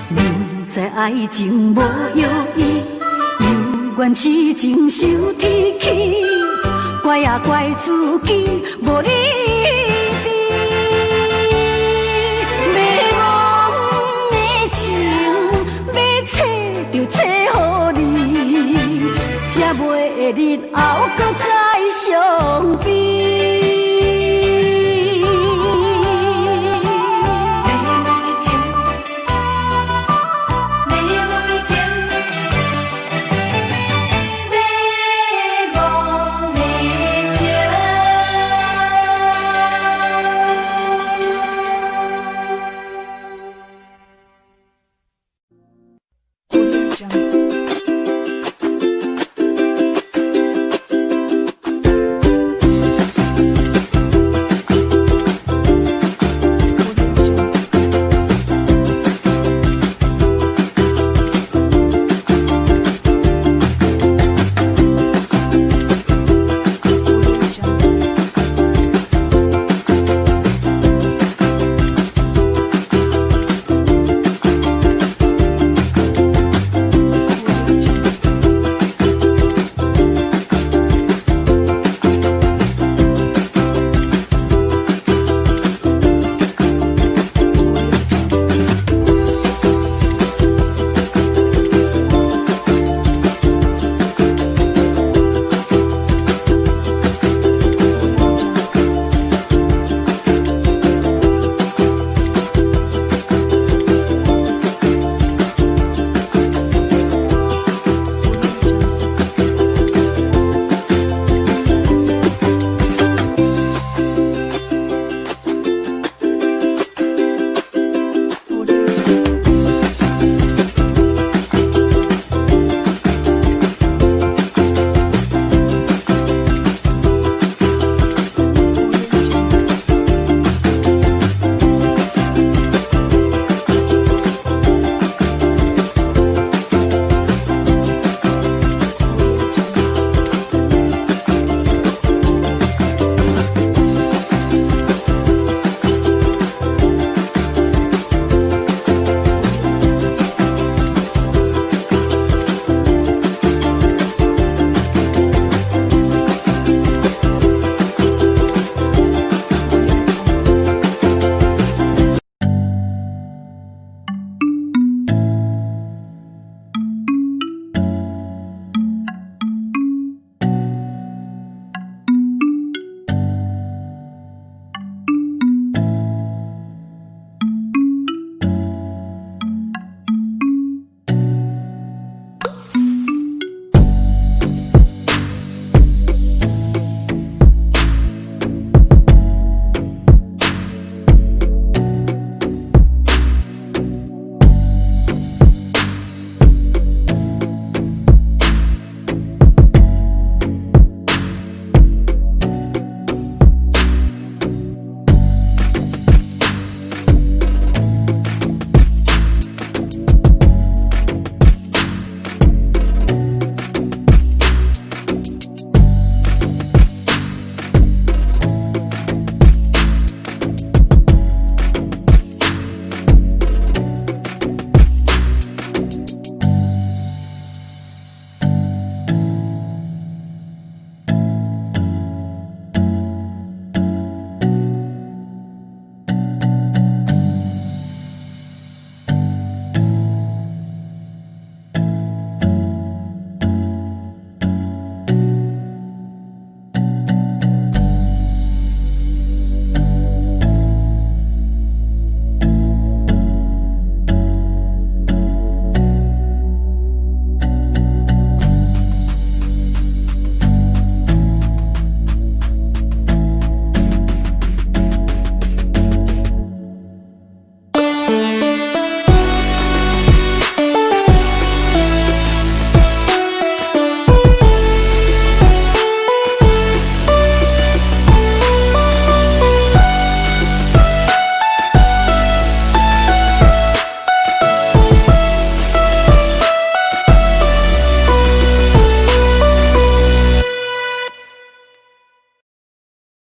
明知爱情无药医，犹原痴情受天气，怪啊怪自己无理智。迷惘的情，要找就找予你，才袂日后搁再相比。